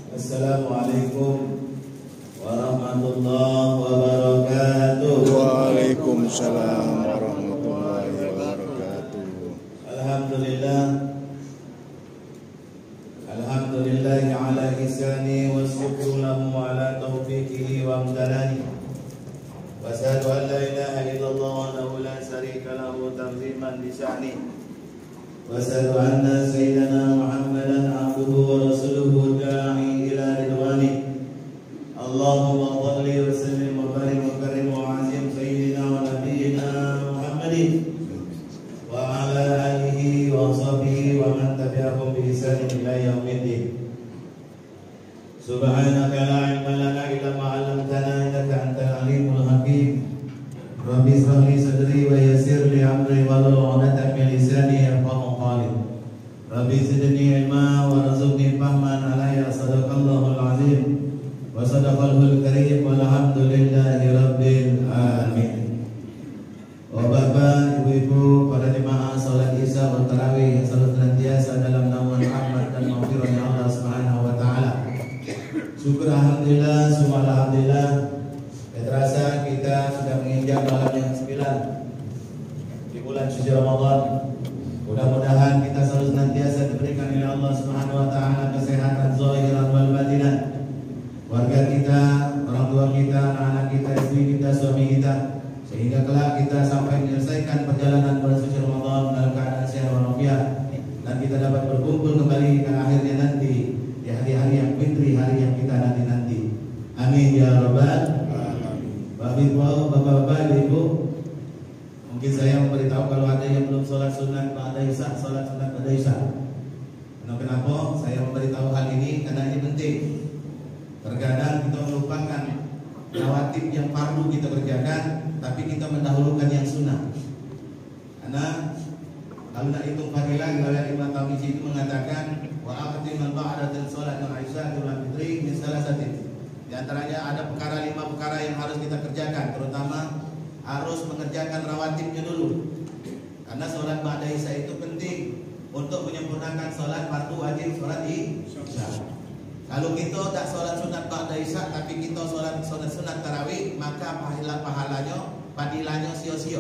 Assalamualaikum warahmatullahi wabarakatuh. Waalaikumsalam warahmatullahi wabarakatuh. Alhamdulillahi ala ihsani wa syukru lahu ala taufiqihi wa amdalani. Wa asyhadu an la ilaha illallah wahdahu la syarika lahu tanziman li sya'ni. Wa asyhadu anna sayyidana Muhammadan abduhu wa rasuluhu da'i ila ridwani. Allahumma shalli wa sallim wa barik wa karim wa azim sayyidina wa nabiyyina Muhammadin wa ala alihi wa sahbihi wa man tabi'ahum bi ihsanin ila yaumiddin. Subhanaka la ilma lana illa ma 'allamtana innaka antal alimul hakim. Rabbi ishrah li sadri wa yassir li amri wahlul 'uqdatam min lisani yafqahu qawli. Rabbi zidni ilma warzuqni fahman alayya sadaqallahul azim wa sadaqallahul karim walhamdulillahi rabbil alamin. Bapak, ibu-ibu, para jemaah salat Isya dan tarawih yang selalu senantiasa dalam naungan rahmat dan maghfirahnya Allah Subhanahu wa taala. Syukur alhamdulillah, semua alhamdulillah. Terasa kita sudah menginjak malam yang 9 di bulan suci Ramadan. Mudah-mudahan kita selalu senantiasa diberikan oleh Allah Subhanahu wa taala kesehatan zahiran wal batinan. Warga kita, orang tua kita, anak-anak kita, istri kita, suami kita, sehingga kelak kita sampai menyelesaikan perjalanan bulan suci Ramadan dalam keadaan sehat walafiat, dan kita dapat berkumpul kembali ke akhirnya nanti di hari-hari yang fitri, hari yang kita nanti-nanti. Amin ya rabbal alamin. Bapak-bapak, ibu, mungkin saya memberitahu kalau ada yang belum sholat sunat ba'da isya, sholat sunat ba'da isya. Kenapa saya memberitahu hal ini? Karena ini penting. Terkadang kita melupakan rawatib yang fardu kita kerjakan, tapi kita mendahulukan yang sunnah. Karena kalau nak hitung fadilah, kalau Imam Tirmidzi itu mengatakan wa aqtimal ba'datil sholat al-isya wal fitri min salasatin. Di antaranya ada perkara 5 perkara yang harus kita kerjakan, terutama harus mengerjakan rawatibnya dulu. Karena sholat ba'da isya itu penting untuk menyempurnakan sholat fardu wajib sholat isya. Kalau kita tak sholat sunat ba'da isya, tapi kita sholat sunat tarawih, maka padilahnya sia-sia.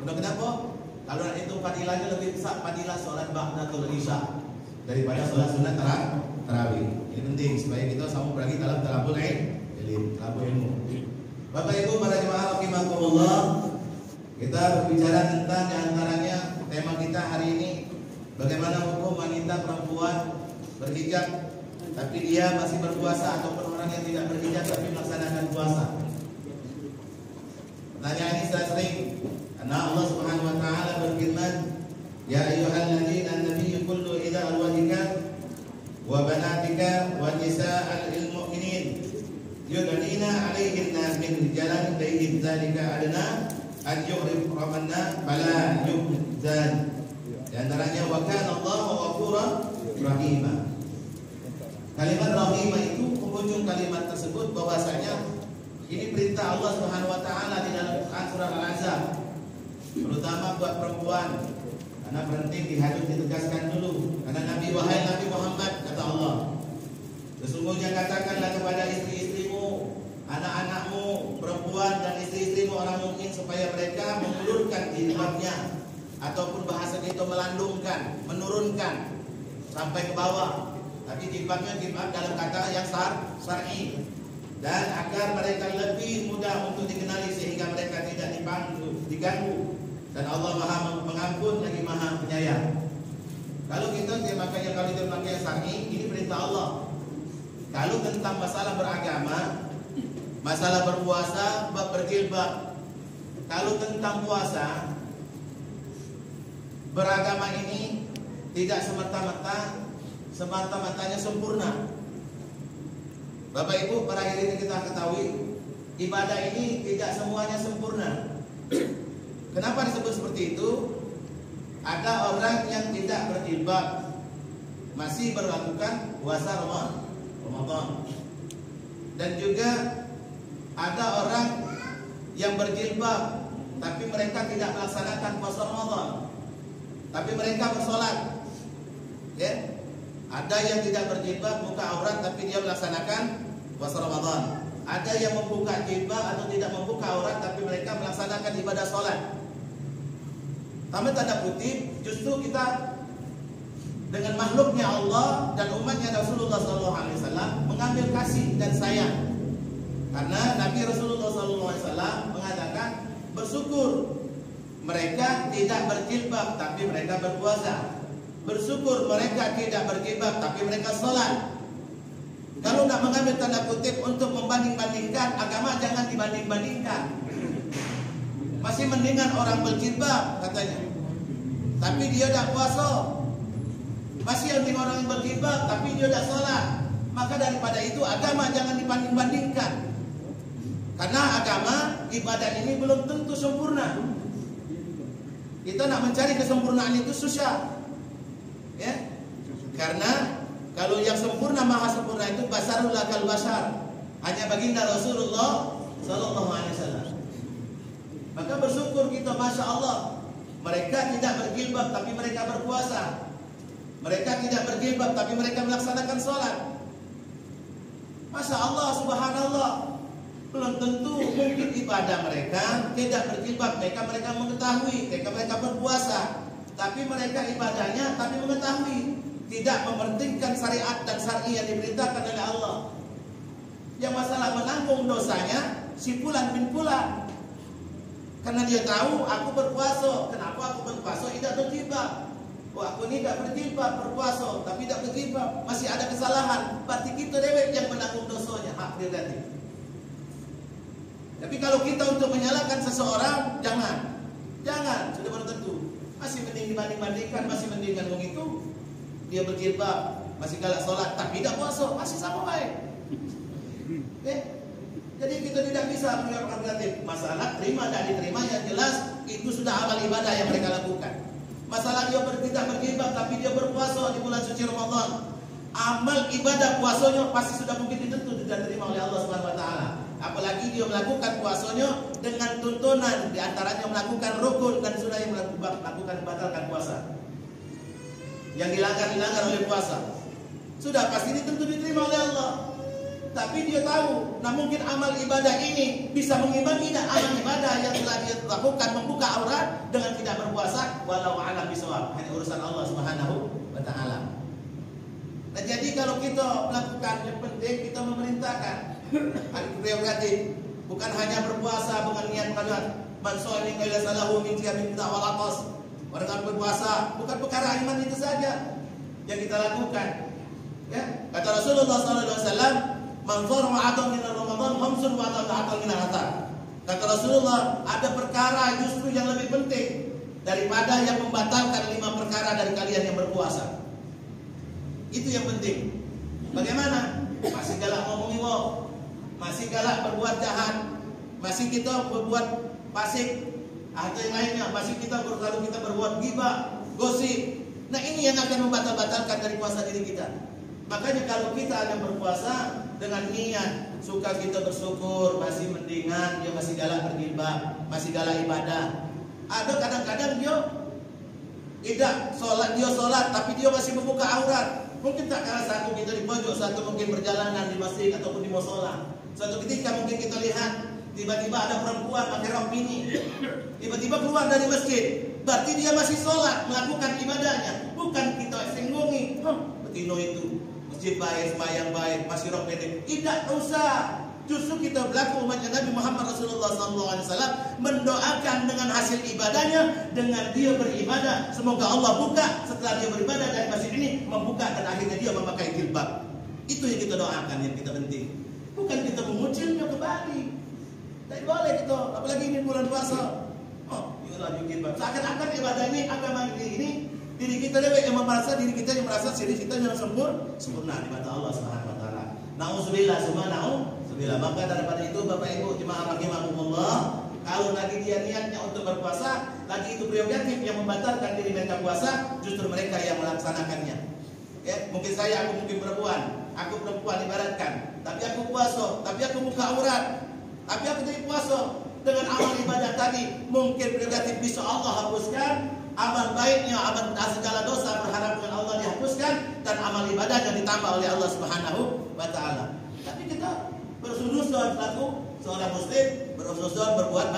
Kenapa? Kalau nak itu padilahnya lebih besar padilah sholat ba'datul isya daripada sholat sunat tarawih. Ini penting supaya kita sama berlagi dalam talabul ilmu. Bapak Ibu para jemaah rahimakumullah, kita berbicara tentang di antaranya tema kita hari ini, bagaimana hukum wanita perempuan berhijab tapi dia masih berpuasa, ataupun orang yang tidak berhijab tapi melaksanakan puasa. Pertanyaan ini saya sering, karena Allah Subhanahu wa taala berfirman, ya ayyuhalladzina nabiyyu qul idza azwajika wa banatika wa nisa'il mu'minin yudnina 'alaihinna min jalabibihin dzalika adna an yu'rifna fala yu'zan. Di antaranya wa kana Allahu ghafuran rahima. Kalimat rahimah itu penghujung kalimat tersebut bahwasanya ini perintah Allah Subhanahu wa taala di dalam Quran surah Al-Ahzab, terutama buat perempuan. Karena penting ditegaskan dulu. Karena wahai Nabi Muhammad, kata Allah, sesungguhnya katakanlah kepada istri-istrimu, anak-anakmu perempuan dan istri-istrimu orang mukmin supaya mereka mengulurkan jilbabnya, ataupun bahasa kita melandungkan, menurunkan sampai ke bawah. Tapi jilbabnya jilbab dalam kata yang syar'i, dan agar mereka lebih mudah untuk dikenali sehingga mereka tidak diganggu, dan Allah Maha Pengampun lagi Maha Penyayang. Kalau kita makanya kalau kita pakai syar'i, ini perintah Allah. Kalau tentang masalah beragama, masalah berpuasa, bab berjilbab. Kalau tentang puasa, beragama ini tidak semata-matanya sempurna. Bapak Ibu, pada akhir ini kita ketahui ibadah ini tidak semuanya sempurna. Kenapa disebut seperti itu? Ada orang yang tidak berjilbab masih melakukan puasa Ramadan, dan juga ada orang yang berjilbab tapi mereka tidak melaksanakan puasa Ramadan, tapi mereka bersolat. Ya, Ada yang tidak berjilbab, buka aurat tapi dia melaksanakan puasa Ramadan. Ada yang membuka jilbab atau tidak membuka aurat tapi mereka melaksanakan ibadah sholat. Tambah tanda kutip, justru kita dengan makhluknya Allah dan umatnya Rasulullah SAW mengambil kasih dan sayang. Karena Nabi Rasulullah SAW mengatakan bersyukur mereka tidak berjilbab tapi mereka berpuasa. Bersyukur mereka tidak berjilbab tapi mereka sholat. Kalau nak mengambil tanda kutip untuk membanding-bandingkan agama, jangan dibanding-bandingkan. Masih mendingan orang berjilbab katanya, tapi dia tak puasa. Masih mending orang yang berjilbab tapi dia tak sholat. Maka daripada itu agama jangan dibanding-bandingkan. Karena agama ibadah ini belum tentu sempurna. Kita nak mencari kesempurnaan itu susah. Ya, karena kalau yang sempurna maha sempurna itu basarul lakal basar, hanya baginda Rasulullah Sallallahu Alaihi Wasallam. Maka bersyukur kita, masya Allah, mereka tidak berjilbab tapi mereka berpuasa. Mereka tidak berjilbab tapi mereka melaksanakan sholat. Masya Allah, subhanallah. Belum tentu mungkin ibadah mereka tidak berjilbab, mereka mengetahui, mereka berpuasa. Tapi mereka ibadahnya tapi mengetahui, tidak mementingkan syariat dan syar'i yang diperintahkan oleh Allah. Yang masalah menanggung dosanya si fulan bin fulan. Karena dia tahu aku berpuasa. Kenapa aku berpuasa tidak berjilbab? Oh, aku ini tidak berjilbab, berpuasa tapi tidak berjilbab, masih ada kesalahan. Berarti kita dewek yang menanggung dosanya, hak dia ganti. Tapi kalau kita untuk menyalahkan seseorang, jangan, sudah belum tentu. Masih mending dibanding-bandingkan, masih mendingan begitu. Dia berjilbab, masih galak sholat, tapi tidak puasa, masih sama baik. Jadi kita tidak bisa menjawab relatif. Masalah terima dan diterima yang jelas itu sudah amal ibadah yang mereka lakukan. Masalah dia tidak berjilbab tapi dia berpuasa di bulan suci Ramadan. Amal ibadah puasanya pasti sudah mungkin ditentu dan diterima oleh Allah Subhanahu Wa Taala. Apalagi dia melakukan puasanya dengan tuntunan, diantaranya melakukan rukun dan sunnah yang melakukan membatalkan puasa. Yang dilanggar oleh puasa, sudah pasti tentu diterima oleh Allah. Tapi dia tahu, nah mungkin amal ibadah ini bisa mengimbangi amal ibadah yang telah dia lakukan, membuka aurat dengan tidak berpuasa. Walau a'lam bishawab, hanya urusan Allah Subhanahu Wa Taala. Nah jadi kalau kita melakukan, yang penting kita memerintahkan hal prerogatif, bukan hanya berpuasa dengan niat kalian man sha'ala ila salahu min qiyamin ta'walatas. Orang berpuasa bukan perkara iman itu saja yang kita lakukan. Ya, kata Rasulullah SAW, man farama atam min Ramadan khamsun wa atam min al-atar. Kata Rasulullah, ada perkara justru yang lebih penting daripada yang membatalkan 5 perkara dari kalian yang berpuasa. Itu yang penting. Bagaimana? Masih galak ngomong iwo, masih galak berbuat jahat, masih kita berbuat fasik atau yang lainnya, masih kita berbuat ghibah, gosip. Nah ini yang akan membatalkan dari puasa diri kita. Makanya kalau kita ada berpuasa dengan niat suka kita bersyukur, masih mendingan dia masih galak berjilbab, masih galak ibadah. Ada kadang-kadang dia tidak sholat tapi dia masih membuka aurat. Mungkin tak kalah satu kita di pojok, satu mungkin berjalanan di masjid ataupun di musola. Suatu ketika mungkin kita lihat tiba-tiba ada perempuan pakai rok mini, tiba-tiba keluar dari masjid. Berarti dia masih sholat, melakukan ibadahnya. Bukan kita singgungi, betino itu masjid baik, sembahyang baik, masih rok pendek. Tidak usah. Justru kita berlaku umatnya Nabi Muhammad Rasulullah SAW mendoakan dengan hasil ibadahnya, dengan dia beribadah. Semoga Allah buka setelah dia beribadah dari masjid ini, membuka dan akhirnya dia memakai jilbab. Itu yang kita doakan, yang kita penting. Bukan kita mengucilnya kembali. Tidak boleh kita, apalagi ini bulan puasa. Oh, inilah jilbab. Seakan-akan ibadah ini, agama ini, diri kita yang merasa diri kita yang merasa diri kita yang sempurna di mata Allah Subhanahu Wa Taala. Nauzubillah subhanahu. Maka daripada itu Bapak Ibu jemaah rahimahumullah, kalau lagi dia niatnya untuk berpuasa, lagi itu prerogatif yang membatalkan diri mereka puasa, justru mereka yang melaksanakannya. Ya, mungkin aku mungkin perempuan ibaratkan, tapi aku puasa, tapi aku buka aurat, tapi aku jadi puasa dengan amal ibadah tadi, mungkin prerogatif bisa Allah hapuskan, amal baiknya, amal segala dosa berharap dengan Allah dihapuskan, dan amal ibadah yang ditambah oleh Allah Subhanahu wa taala. Tapi kita bersujud selaku seorang muslim, berusaha berbuat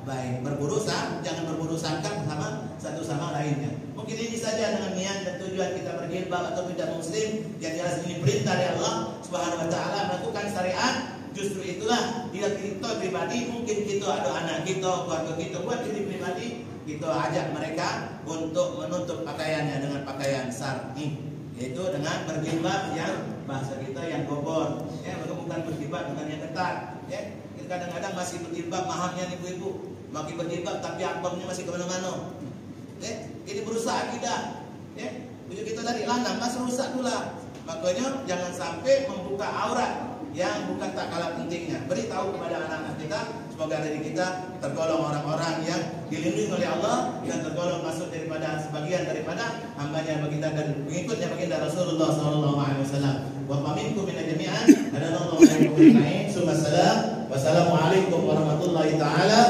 baik, berurusan, jangan berurusankan sama satu sama lainnya. Mungkin ini saja dengan niat dan tujuan kita berjilbab atau tidak muslim, yang jelas ini perintah dari Allah Subhanahu wa taala melakukan syariat. Justru itulah bila kita pribadi, mungkin kita ada anak kita, keluarga kita, buat diri pribadi, kita ajak mereka untuk menutup pakaiannya dengan pakaian syar'i, yaitu dengan berjilbab yang bahasa kita yang gobor, ya, bukan berjilbab dengan yang ketat, ya. Kita kadang-kadang masih berjilbab, mahamnya ibu-ibu, makin berjilbab tapi akbarnya masih kemana-mana, ya. Ini berusaha akidah, ya. Ujuk kita tadi lanang, masih rusak pula. Makanya jangan sampai membuka aurat yang bukan tak kalah pentingnya. Beritahu kepada anak-anak kita, semoga diri kita tergolong orang-orang yang dilindungi oleh Allah dan tergolong masuk daripada sebagian daripada hambanya baginda dan pengikutnya baginda Rasulullah SAW. Wa minkum min jami'an, hadanallahu wa iyyakum ajma'in. Wassalamualaikum warahmatullahi taala